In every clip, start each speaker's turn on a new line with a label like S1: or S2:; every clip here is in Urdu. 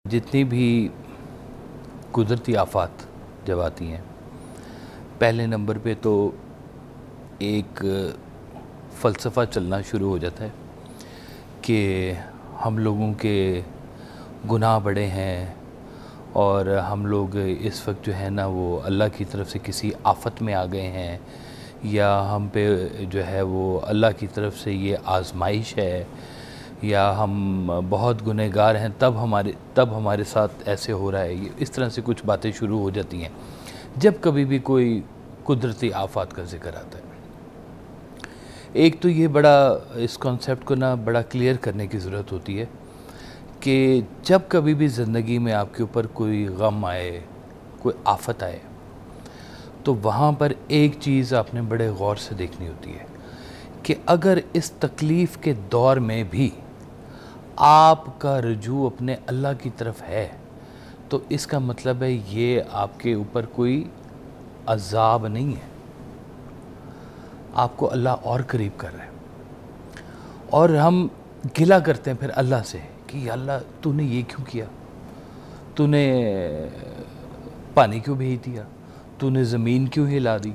S1: جتنی بھی قدرتی آفات جب آتی ہیں، پہلے نمبر پہ تو ایک فلسفہ چلنا شروع ہو جاتا ہے کہ ہم لوگوں کے گناہ بڑے ہیں اور ہم لوگ اس وقت جو ہے نا وہ اللہ کی طرف سے کسی آفت میں آ گئے ہیں، یا ہم پہ جو ہے وہ اللہ کی طرف سے یہ آزمائش ہے، یا ہم بہت گنہگار ہیں تب ہمارے ساتھ ایسے ہو رہا ہے۔ اس طرح سے کچھ باتیں شروع ہو جاتی ہیں جب کبھی بھی کوئی قدرتی آفات کا ذکر آتا ہے۔ ایک تو یہ بڑا اس کانسیپٹ کو بڑا کلیئر کرنے کی ضرورت ہوتی ہے کہ جب کبھی بھی زندگی میں آپ کے اوپر کوئی غم آئے، کوئی آفت آئے، تو وہاں پر ایک چیز آپ نے بڑے غور سے دیکھنی ہوتی ہے کہ اگر اس تکلیف کے دور میں بھی آپ کا رجوع اپنے اللہ کی طرف ہے تو اس کا مطلب ہے یہ آپ کے اوپر کوئی عذاب نہیں ہے، آپ کو اللہ اور قریب کر رہا ہے۔ اور ہم گلہ کرتے ہیں پھر اللہ سے کہ یا اللہ تو نے یہ کیوں کیا، تو نے پانی کیوں بھیج دیا، تو نے زمین کیوں ہلا دی،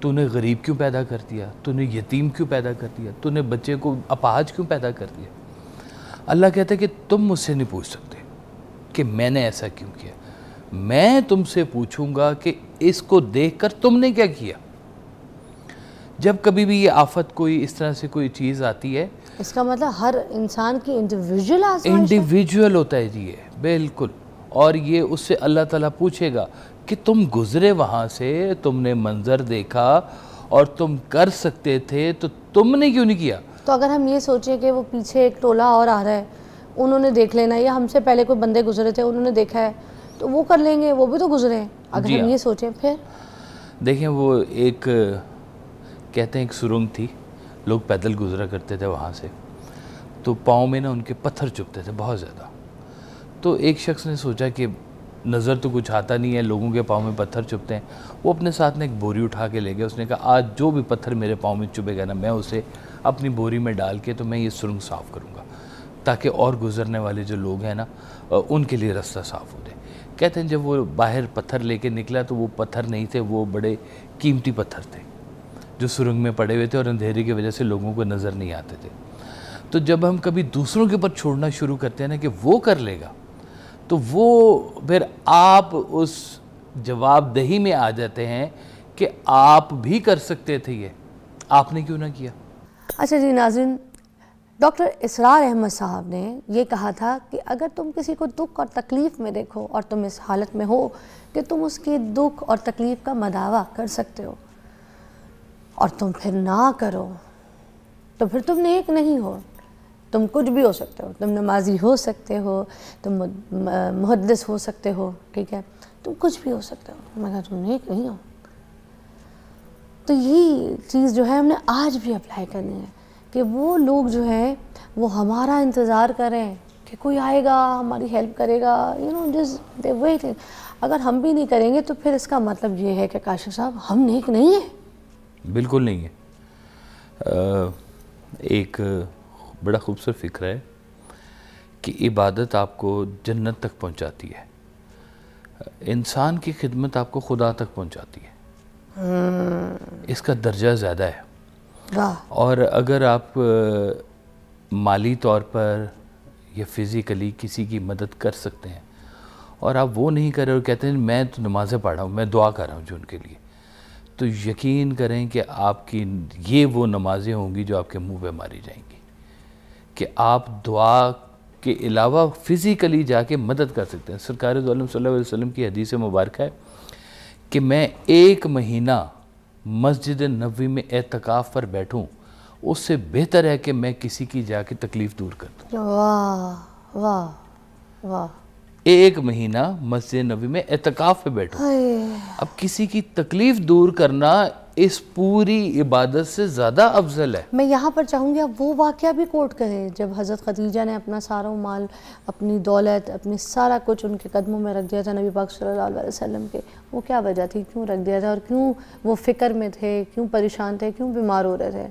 S1: تو نے غریب کیوں پیدا کر دیا، تو نے یتیم کیوں پیدا کر دیا، تو نے بچے کو اپاہج کیوں پیدا کر دیا۔ اللہ کہتا ہے کہ تم مجھ سے نہیں پوچھ سکتے کہ میں نے ایسا کیوں کیا، میں تم سے پوچھوں گا کہ اس کو دیکھ کر تم نے کیا کیا۔ جب کبھی بھی یہ آفت کوئی اس طرح سے کوئی چیز آتی ہے،
S2: اس کا مطلب ہر انسان کی انڈیویجول آزمائش ہے،
S1: انڈیویجول ہوتا ہے جی، یہ بالکل۔ اور یہ اس سے اللہ تعالیٰ پوچھے گا کہ تم گزرے وہاں سے، تم نے منظر دیکھا اور تم کر سکتے تھے تو تم نے کیوں نہیں کیا۔
S2: تو اگر ہم یہ سوچیں کہ وہ پیچھے ایک ٹولہ اور آ رہا ہے، انہوں نے دیکھ لینا، یا ہم سے پہلے کوئی بندے گزرے تھے انہوں نے دیکھا ہے تو وہ کر لیں گے، وہ بھی تو گزرے ہیں۔ اگر ہم یہ سوچیں پھر
S1: دیکھیں، وہ ایک کہتے ہیں ایک سرنگ تھی، لوگ پیدل گزرا کرتے تھے وہاں سے، تو پاؤں میں ان کے پتھر چبھتے تھے بہت زیادہ۔ تو ایک شخص نے سوچا کہ نظر تو کچھ آتا نہیں ہے، لوگوں کے پاؤں میں پتھر چبھتے ہیں، وہ اپنے ساتھ ایک بوری اٹھا کے لے گیا۔ اس نے کہا آج جو بھی پتھر میرے پاؤں میں چبھے گا نا، میں اسے اپنی بوری میں ڈال کے تو میں یہ سرنگ صاف کروں گا تاکہ اور گزرنے والے جو لوگ ہیں نا ان کے لیے راستہ صاف ہو جائے۔ کہتے ہیں جب وہ باہر پتھر لے کے نکلا تو وہ پتھر نہیں تھے، وہ بڑے قیمتی پتھر تھے جو سرنگ میں پڑے ہوئے تھے اور اندھیرے کی وجہ سے لوگوں کو نظر نہیں آتے تھے۔ تو جب ہم کبھی دوسروں کے اوپر چھوڑنا شروع کرتے ہیں نا کہ وہ کر لے گا، تو وہ پھر آپ اس جواب دہی میں آ جاتے ہیں کہ آپ بھی کر سکتے تھے، یہ آپ نے کیوں نہ کیا۔
S2: اچھا جی ناظرین، ڈاکٹر اسرار احمد صاحب نے یہ کہا تھا کہ اگر تم کسی کو دکھ اور تکلیف میں دیکھو اور تم اس حالت میں ہو کہ تم اس کی دکھ اور تکلیف کا مداوع کر سکتے ہو اور تم پھر نہ کرو تو پھر تم نیک نہیں ہو۔ تم کچھ بھی ہو سکتے ہو، تم نمازی ہو سکتے ہو، تم محدث ہو سکتے ہو، ٹھیک ہے، تم کچھ بھی ہو سکتے ہو مگر تم نیک نہیں ہو۔ تو یہ چیز جو ہے ہم نے آج بھی اپلائی کرنی ہے کہ وہ لوگ جو ہیں وہ ہمارا انتظار کریں کہ کوئی آئے گا ہماری ہیلپ کرے گا، just they waiting۔ اگر ہم بھی نہیں کریں گے تو پھر اس کا مطلب یہ ہے کہ کاشف صاحب ہم نیک نہیں ہیں۔
S1: بالکل نہیں ہے۔ ایک بڑا خوبصورت فکر ہے کہ عبادت آپ کو جنت تک پہنچاتی ہے، انسان کی خدمت آپ کو خدا تک پہنچاتی ہے، اس کا درجہ زیادہ ہے۔ اور اگر آپ مالی طور پر یا فزیکلی کسی کی مدد کر سکتے ہیں اور آپ وہ نہیں کر رہے اور کہتے ہیں میں تو نمازیں پڑھ رہا ہوں، میں دعا کر رہا ہوں جو ان کے لیے، تو یقین کریں کہ آپ کی یہ وہ نمازیں ہوں گی جو آپ کے منہ پہ ماری جائیں گی، کہ آپ دعا کے علاوہ فزیکلی جا کے مدد کر سکتے ہیں۔ سرکار دو عالم صلی اللہ علیہ وسلم کی حدیث مبارکہ ہے کہ میں 1 مہینہ مسجد نبوی میں اعتکاف پر بیٹھوں، اس سے بہتر ہے کہ میں کسی کی جا کے تکلیف دور کر دوں۔
S2: واہ واہ واہ،
S1: 1 مہینہ مسجد نبوی میں اعتکاف پہ بیٹھوں، اب کسی کی تکلیف دور کرنا اس پوری عبادت سے زیادہ افضل ہے۔ میں
S2: یہاں پر چاہوں گی آپ وہ واقعہ بھی کوٹ کریں جب حضرت خدیجہ نے اپنا سارا مال، اپنی دولت، اپنی سارا کچھ ان کے قدموں میں رکھ دیا تھا نبی پاک صلی اللہ علیہ وسلم کے، وہ کیا وجہ تھی، کیوں رکھ دیا تھا اور کیوں وہ فکر میں تھے، کیوں پریشان تھے، کیوں بیمار ہو رہے تھے؟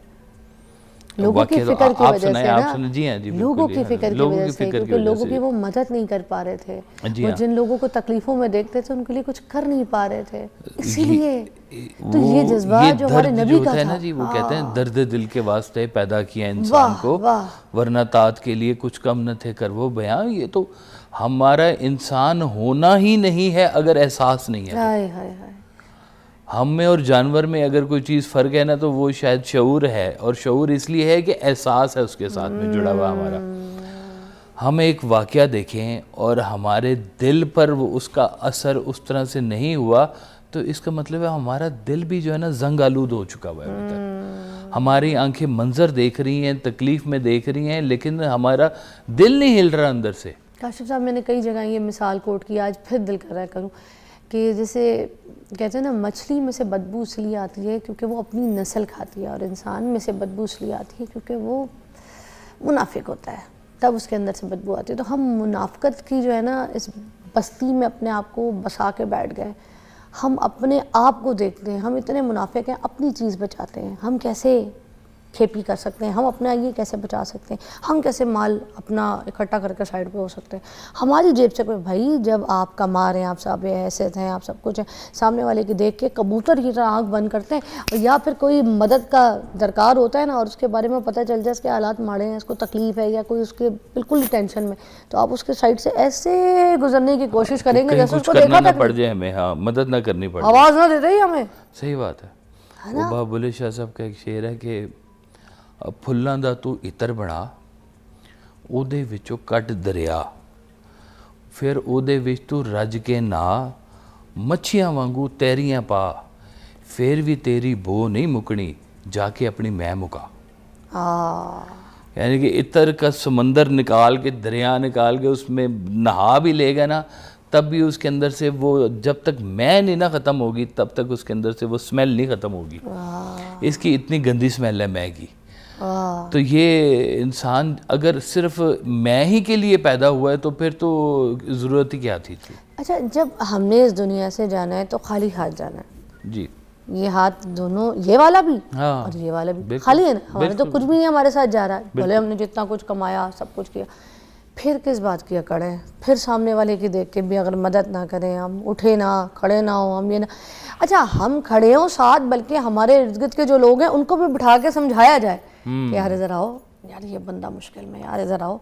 S2: لوگوں کی فکر کی وجہ سے نا،
S1: جی ہاں جی،
S2: لوگوں کی فکر کی وجہ سے، کیونکہ لوگوں کی وہ مدد نہیں کر پا رہے تھے، وہ جن لوگوں کو تکلیفوں میں دیکھتے تھے ان کے لیے کچھ کر نہیں پا رہے تھے، اسی لیے تو یہ جذبات جو ہمارے نبی کا تھا
S1: جی، وہ کہتے ہیں درد دل کے واسطے پیدا کیا انسان کو، ورنہ طاعت کے لیے کچھ کم نہ تھے کر وہ بیان. یہ تو ہمارا انسان ہونا ہی نہیں ہے اگر احساس نہیں ہے. ہم میں اور جانور میں اگر کوئی چیز فرق ہے نا تو وہ شاید شعور ہے، اور شعور اس لیے ہے کہ احساس ہے اس کے ساتھ میں جڑا ہوا ہمارا. ہم ایک واقعہ دیکھیں اور ہمارے دل پر وہ اس کا اثر اس طرح سے نہیں ہوا تو اس کا مطلب ہے ہمارا دل بھی جو ہے نا زنگ آلود ہو چکا ہوا ہے ابھی تک. ہماری آنکھیں منظر دیکھ رہی ہیں، تکلیف میں دیکھ رہی ہیں، لیکن ہمارا دل نہیں ہل رہا اندر سے.
S2: کاشف صاحب، میں نے کئی جگہ یہ مثال کوٹ کی، آج پھر دل کر رہا کروں کہ جیسے کہتے ہیں نا مچھلی میں سے بدبو اس لیے آتی ہے کیونکہ وہ اپنی نسل کھاتی ہے، اور انسان میں سے بدبو اس لیے آتی ہے کیونکہ وہ منافق ہوتا ہے، تب اس کے اندر سے بدبو آتی ہے. تو ہم منافقت کی جو ہے نا اس بستی میں اپنے آپ کو بسا کے بیٹھ گئے. ہم اپنے آپ کو دیکھتے ہیں، ہم اتنے منافق ہیں، اپنی چیز بچاتے ہیں. ہم کیسے کھیپی کر سکتے ہیں، ہم اپنا یہ کیسے بچا سکتے ہیں، ہم کیسے مال اپنا اکٹھا کر کے سائڈ پہ ہو سکتے ہیں. ہماری جیب سے کوئی بھائی جب آپ کما رہے ہیں، آپ سب ایسے ہیں، آپ سب کچھ ہیں، سامنے والے کی دیکھ کے کبوتر کی طرح آنکھ بند کرتے ہیں، یا پھر کوئی مدد کا درکار ہوتا ہے نا اور اس کے بارے میں پتہ چل جائے اس کے حالات ماڑے ہیں، اس کو تکلیف ہے یا کوئی اس کے بالکل ہی ٹینشن میں، تو آپ اس کے سائڈ سے ایسے گزرنے کی کوشش کریں گے جیسے اس کو دیکھا تک
S1: پڑ جائے ہمیں، ہاں مدد نہ کرنی پڑے،
S2: آواز نہ دیتے ہی ہمیں.
S1: صحیح بات ہے. وہ بابا بلے شاہ صاحب کا ایک شعر ہے کہ پھلاں دا تو عطر بنا او دے وچوں کٹ دریا، پھر او دے وچ تو رج کے نا مچھیاں وانگو تیریاں پا، پھر بھی تیری بو نہیں مکنی جا کے اپنی میں مکا. یعنی کہ عطر کا سمندر نکال کے، دریا نکال کے اس میں نہا بھی لے گا نا تب بھی اس کے اندر سے وہ جب تک میں نہیں نہ ختم ہوگی تب تک اس کے اندر سے وہ سمیل نہیں ختم ہوگی. اس کی اتنی گندی سمیل ہے میں کی. تو یہ انسان اگر صرف میں ہی کے لیے پیدا ہوا ہے تو پھر تو ضرورت ہی کیا تھی.
S2: اچھا، جب ہم نے اس دنیا سے جانا ہے تو خالی ہاتھ جانا ہے.
S1: جی،
S2: یہ ہاتھ دونوں، یہ والا بھی اور یہ والا بھی خالی ہے نا. ہمارے تو کچھ بھی نہیں ہمارے ساتھ جا رہا ہے، بھلے ہم نے جتنا کچھ کمایا سب کچھ کیا، پھر کس بات کی اکڑ ہے؟ پھر سامنے والے کی دیکھ کے بھی اگر مدد نہ کریں، ہم اٹھے نہ، کھڑے نہ ہوں، ہم یہ نہ، اچھا ہم کھڑے ہوں ساتھ بلکہ ہمارے ارد گرد کے جو لوگ ہیں ان کو بھی بٹھا کے سمجھایا جائے کہ یار ادھر آؤ، یار یہ بندہ مشکل میں، یار ادھر آؤ،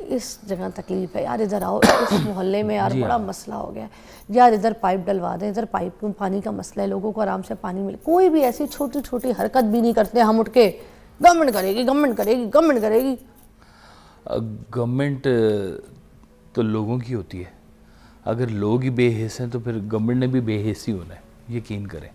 S2: اس جگہ تکلیف ہے، یار ادھر آؤ، اس محلے میں یار بڑا مسئلہ ہو گیا ہے، یار ادھر پائپ ڈلوا دیں، ادھر پائپ پانی کا مسئلہ ہے، لوگوں کو آرام سے پانی ملے. کوئی بھی ایسی چھوٹی چھوٹی حرکت بھی نہیں کرتے ہم اٹھ کے گورنمنٹ کرے گی، گورنمنٹ کرے گی، گورنمنٹ کرے گی.
S1: گورنمنٹ تو لوگوں کی ہوتی ہے، اگر لوگ ہی بے حس ہیں تو پھر گورنمنٹ نے بھی بے حس ہی ہونا ہے، یقین کریں.